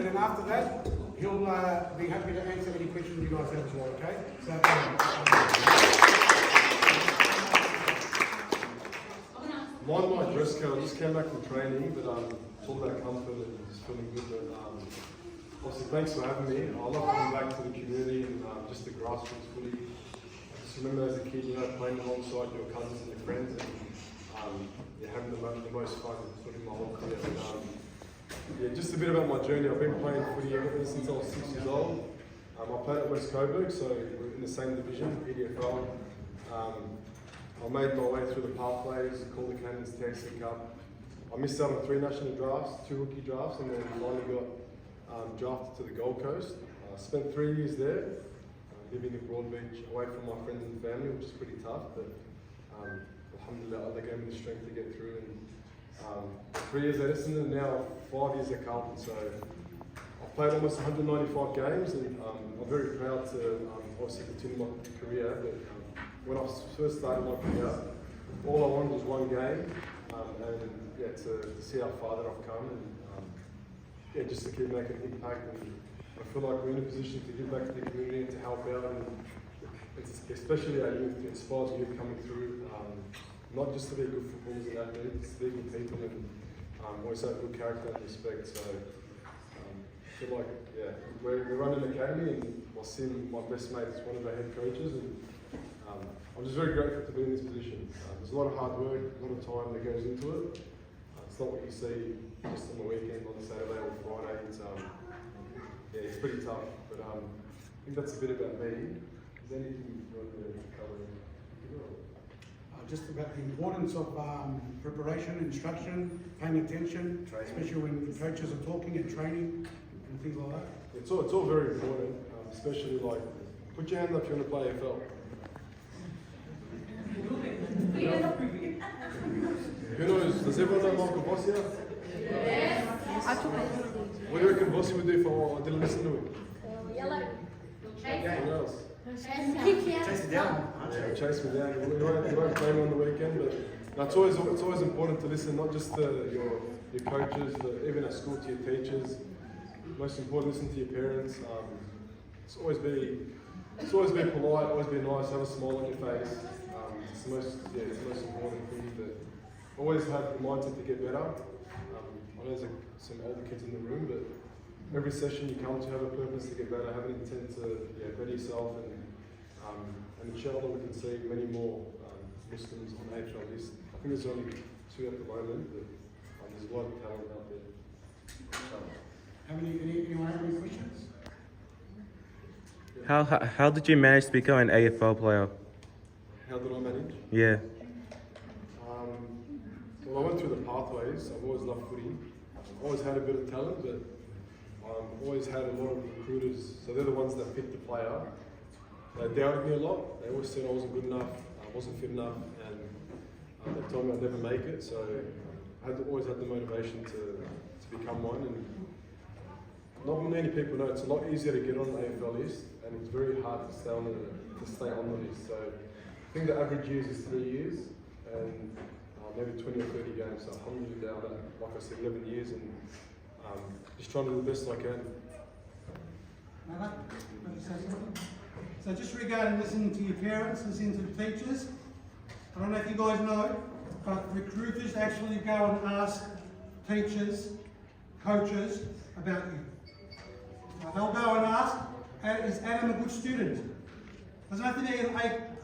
And then after that, he'll be happy to answer any questions you guys have as well, okay? So, Mine my dress code. I just came back from training, but it's all about comfort and just feeling good. But also, thanks for having me. I love coming back to the community and just the grassroots footy. I just remember as a kid, playing alongside your cousins and your friends, and having the most fun footy my whole career. But, just a bit about my journey. I've been playing footy ever since I was 6 years old. I played at West Coburg, so we're in the same division, EDFL. I made my way through the pathways, called the Cannons, TAC Cup. I missed out on 3 national drafts, 2 rookie drafts, and then finally got drafted to the Gold Coast. I spent 3 years there, living in Broadbeach, away from my friends and family, which is pretty tough, but alhamdulillah, they gave me the strength to get through. And 3 years at Essendon, now 5 years at Carlton. So I've played almost 195 games, and I'm very proud to obviously continue my career. But when I first started my career, all I wanted was one game, and to see how far that I've come, and just to keep making an impact. And I feel like we're in a position to give back to the community and to help out, and especially our youth, to inspire the youth coming through. Not just to be good footballers and athletes, to be good people, and always have good character and respect. So I feel like we're running an academy, and Wasim, my best mate, is one of our head coaches, and I'm just very grateful to be in this position. There's a lot of hard work, a lot of time that goes into it. It's not what you see just on the weekend, on Saturday or Friday. It's pretty tough, but I think that's a bit about me. Is there anything you want to cover? just about the importance of preparation, instruction, paying attention, especially when the coaches are talking and training and things like that. It's all very important, especially like, put your hand up if you want to play AFL. Who knows? Does everyone know Michael Boss here? Yes. What do you reckon Bossy would do if I didn't listen to him? Yellow. What else? Chase it down. Yeah, chase me down. You won't play me on the weekend, but it's always important to listen, not just to your coaches, but even at school to your teachers. Most important, listen to your parents. It's always be polite, always be nice, have a smile on your face. It's the most important thing. But always have the mindset to get better. I know there's some older kids in the room, but every session you come to have a purpose to get better, have an intent to better yourself, and inshallah we can see many more Muslims on AFL list. I think there's only 2 at the moment, but there's a lot of talent out there. Anyone have any questions? How did you manage to become an AFL player? How did I manage? Yeah. Well, I went through the pathways. I've always loved footy. I've always had a bit of talent, but I've always had a lot of recruiters. So they're the ones that picked the player. They doubted me a lot. They always said I wasn't good enough, I wasn't fit enough, and they told me I'd never make it. So I always had the motivation to become one. And not many people know it's a lot easier to get on the AFL list, and it's very hard to stay on the list. So I think the average years is 3 years, and maybe 20 or 30 games. So alhamdulillah, like I said, 11 years, and just trying to do the best I can. So just regarding listening to your parents, listening to the teachers, I don't know if you guys know, but recruiters actually go and ask teachers, coaches about you. Now they'll go and ask, is Adam a good student? Doesn't have to be an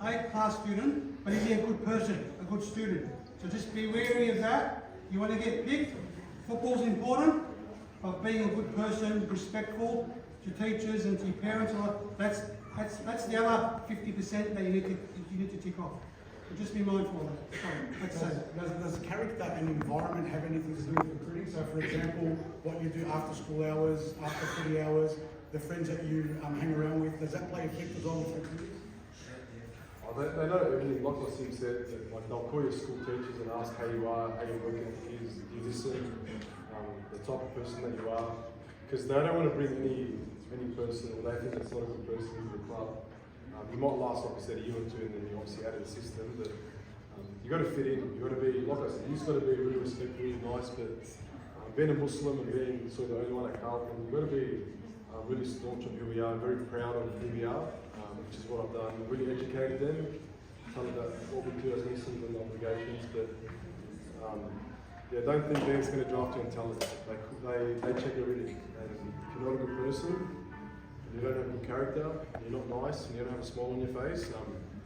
A class student, but is he a good person, a good student? So just be wary of that. You want to get picked. Football's important, but being a good person, respectful to teachers and to your parents, that's the other 50% that you need to tick off. So just be mindful of that. Does character and environment have anything to do with recruiting? So for example, what you do after school hours, after footy hours, the friends that you hang around with, does that play a factor as well with recruiting? They know everything, like Wasim said, that, like, they'll call your school teachers and ask how you are, how your work ethic is, do you listen, the type of person that you are, because they don't want to bring any person, or they think it's not a good person into the club. You might last, like I said, a year or 2, and then you obviously out of the system, but you got to fit in. You got to be, like I said, you just got to be really respectful, really nice, but being a Muslim and being sort of the only one at Carlton, we've got to be really staunch on who we are, very proud of who we are, which is what I've done. Really educated them, tell them that what we do as Muslims and obligations, but yeah, don't think they're going to draft you and tell it. They check everything. And if you're not a good person, and you don't have good character, and you're not nice, and you don't have a smile on your face,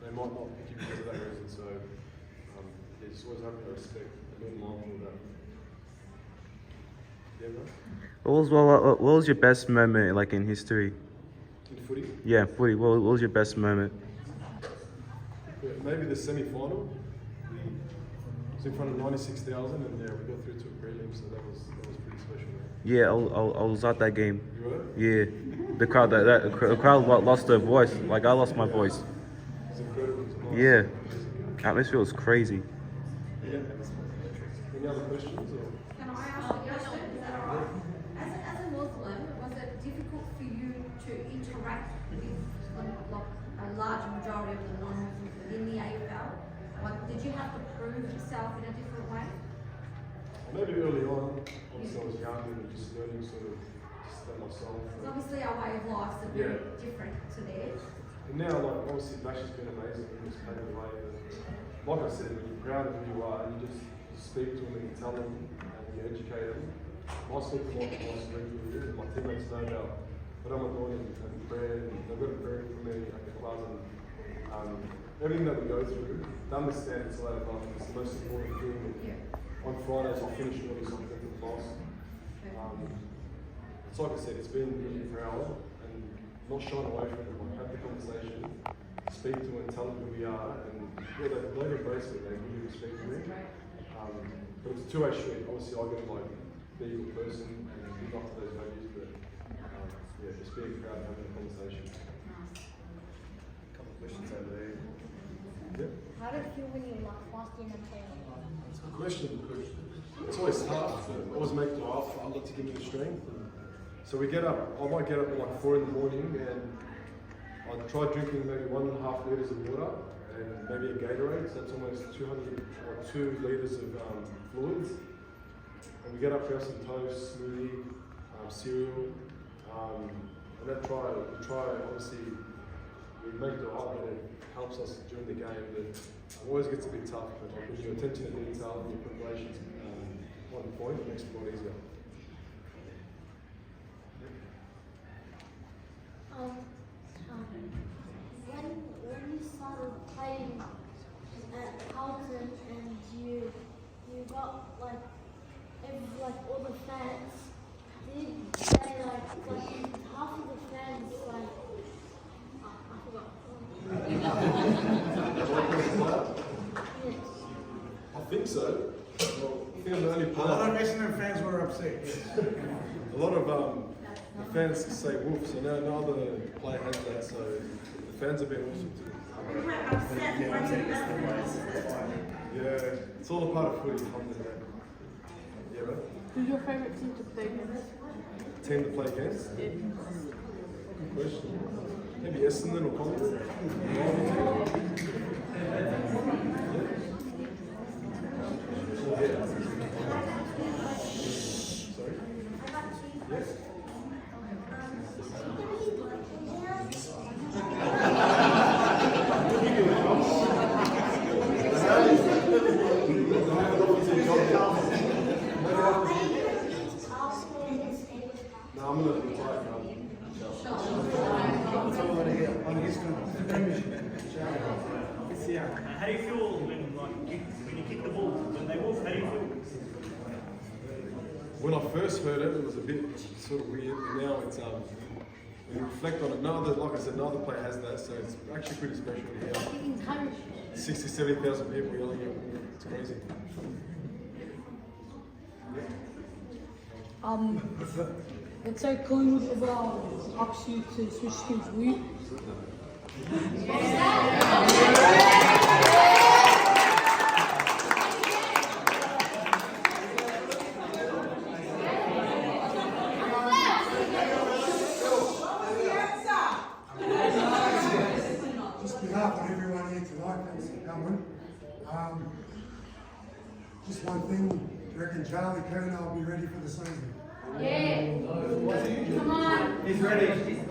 they might not pick you because of that reason. So yeah, just always have to respect and be mindful of that. Yeah, bro? What was your best moment like in history? In footy? Yeah, footy. What was your best moment? Yeah, maybe the semi-final. It was in front of 96,000, and yeah, we got through to a prelim, so that was pretty special. Yeah, I was at that game. You were? Yeah, the crowd lost their voice. Like I lost my voice. It was incredible. It was nice. Yeah, atmosphere was crazy. Yeah. Any other questions? Or? Can I ask a question? Is that all right? As a Muslim, was it difficult for you to interact with a large majority of the non-Muslims within the AFL? Like, did you have to prove yourself in a different way? Maybe early on, obviously I was young and just learning sort of just that myself. Because obviously our way of life is very different to theirs. And now, like, obviously Bash has been amazing and just paved the way. But like I said, when you're proud of who you are, you just speak to them and you tell them and you educate them. I speak to my regularly, and my teammates know about what I'm doing and prayer, and they've got a prayer for me at the club, and everything that we go through, they understand it's all about it's the most important thing. On Fridays, I'll finish early so I can get to the boss. It's like I said, it's been really proud and not shying away from it. Like, have the conversation, speak to them and tell them who we are, and yeah, they embrace me, they really respect me. But it's a two-way street. Obviously, I get to like be a good person and live up to those values, but yeah, just being proud and having a conversation. A couple of questions over there. Yeah. How do you feel when you like fasting and praying? That's a good question because it's always tough. I always make dua for Allah to give me the strength. So we get up. I might get up at like 4 in the morning and I try drinking maybe 1.5 liters of water and maybe a Gatorade. So that's almost 2 liters of fluids. And we get up, have some toast, smoothie, cereal, and then we try obviously we make dua, but it helps us during the game. But it always gets a bit tough, but like, with your attention to detail and your preparations on point, it makes it a lot easier. When you started playing at Carlton and you got like all the fans, did they like half of the fans like I forgot. Yes. I think so. Well, I think I'm the only A player. lot of Essendon fans were upset. A lot of the fans say woof, so no other player has that, so the fans have been awesome too. Yeah, it's all a part of footy. Yeah, right? Who's your favourite team to play against? Team to play against? Yeah. Good question. Maybe Essendon or Collingwood? Sorry? Yes. No, I'm going to retire now. How do you feel when you kick the ball? When they walk, how do you feel? When I first heard it, it was a bit sort of weird, but now it's when you reflect on it, like I said, no other player has that, so it's actually pretty special to hear. 60, 70,000 people yelling at me. It's crazy. Let's say Collingwood ever asks you to switch teams, will you? Just behalf of everyone here tonight, thanks for coming. Just one thing, do you reckon and Charlie Kerner will be ready for the season. Yeah. Come on. He's ready.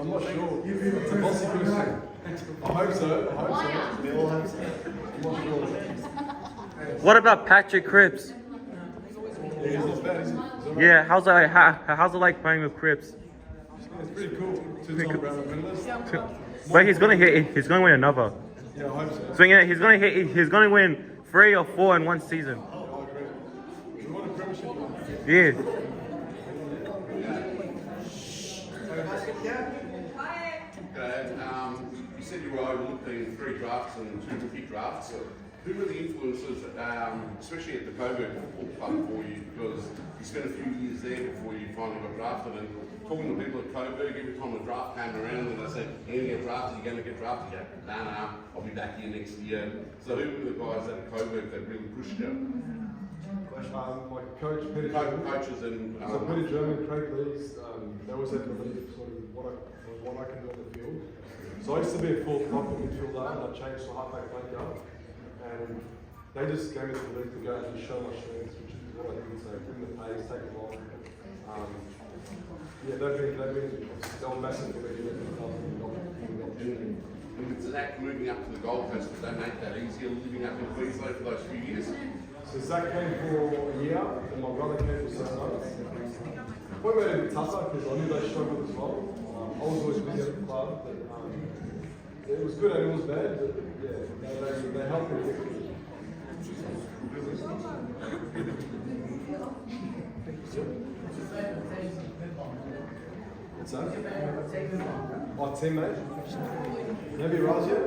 I'm not sure. You've been It's a bossy approved. question. I hope so. I hope so. We all hope so. I'm not sure. What about Patrick Cripps? Yeah, he's not bad. He's all right. Yeah, how's it like playing with Cripps? It's pretty cool. Two-time Brown medalist. But he's gonna win another. Yeah, I hope so. So yeah, he's gonna win 3 or 4 in one season. I agree. We won a premiership. Yeah. You said you were overlooking 3 drafts and 2 rookie drafts. So who were the influences, especially at the Coburg Football Club for you? Because you spent a few years there before you finally got drafted. And talking to people at Coburg, every time the draft came around and they said, "You're going to get drafted, you're going to get drafted." You go, "No, I'll be back here next year." So who were the guys at Coburg that really pushed you? Like Coach Peter Coaches and so Peter German, Craig Lees, they always had belief sort of what I can do on the field. So I used to be a full proper midfielder and I changed to halfback point guard. And they just gave me the belief to go out and show my strengths, which is what I did. So bring the pace, take the ball. Yeah, they were massive for me to get the opportunity. And Zach moving up to the Gold Coast, did that make that easier living up in Queensland for those few years? So Zach came for a year and my brother came for 6 months. Probably made it a bit tougher because I knew they struggled as well. I was always busy at the club, but it was good and it was bad, but yeah, they helped me get through. What's that? Oh, teammate? Maybe Razia?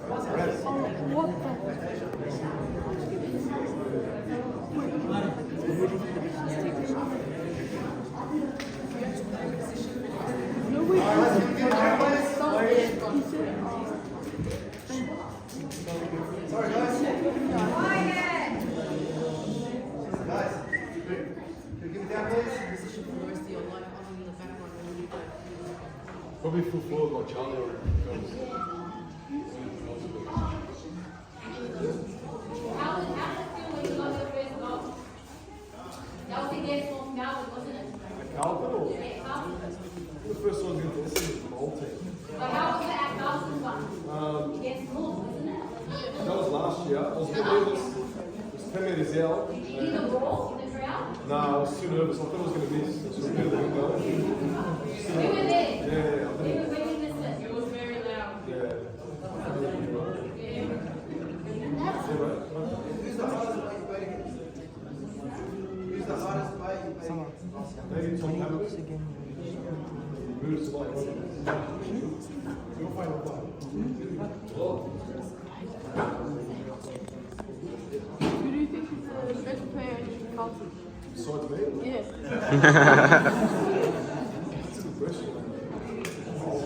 Raz. Sorry guys. Guys, can you give me down please? Probably full forward like Charlie or How did it feel when you got your first goal? That was against North Melbourne, wasn't it? Carlton or? Yeah, Carlton. The first one against the whole team. But how was it at Carlton's one? Against North, wasn't it? That was last year. I was a bit nervous. It was 10 metres out. Did you hear the roar in the crowd? No, I was too nervous. I thought I was going to miss. It was a bit of a good goal. We were there. Yeah, I We think. were really missed it. It was very loud. Yeah. Who's the hardest player you played against? Who's the hardest player you played against? Maybe Tom Hamilton. Moves to like your favourite player? Who do you think is the best player in Carlton? Besides me? Yeah. That's a good question.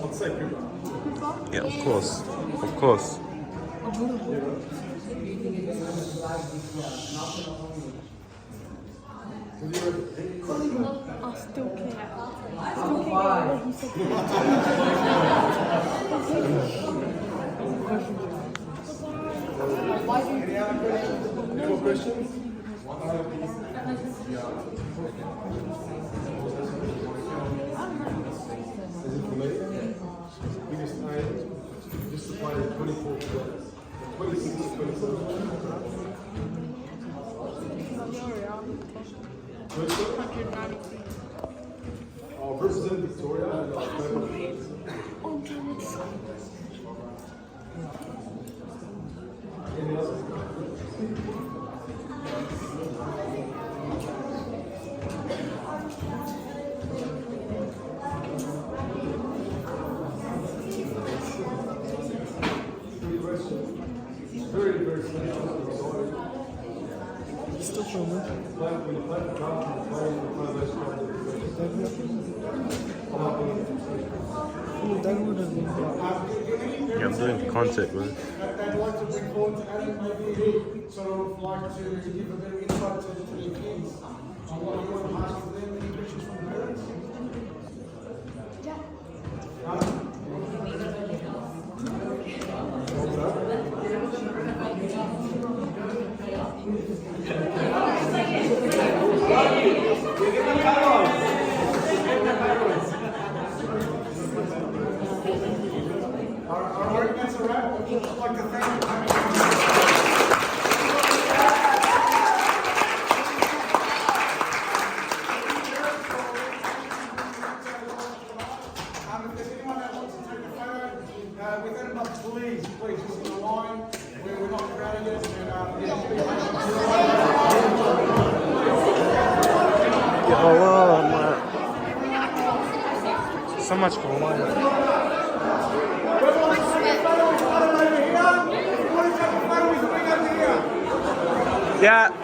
I'd say Cooper. Yeah, of course. Of course. I still can't. I still can't get what he said. Any more questions? Is it for me? Biggest pain? Just to play 24 players. 26 to 27. I've represented Victoria and I've played with friends. Any others? Good question. Very, very exciting. Still filming. When you play the draft, you play in front of those guys. Yeah, I'm doing content, bro. I'd like to bring forward to Adam, maybe sort of like to give a bit of insight to the kids on what you want to ask of them, any questions from parents? wrap, I'd just like to thank you for coming. If there's anyone that wants to take a photo with them, please, just in the line. We're not crowded yet. Oh, man. So much for one. Yeah.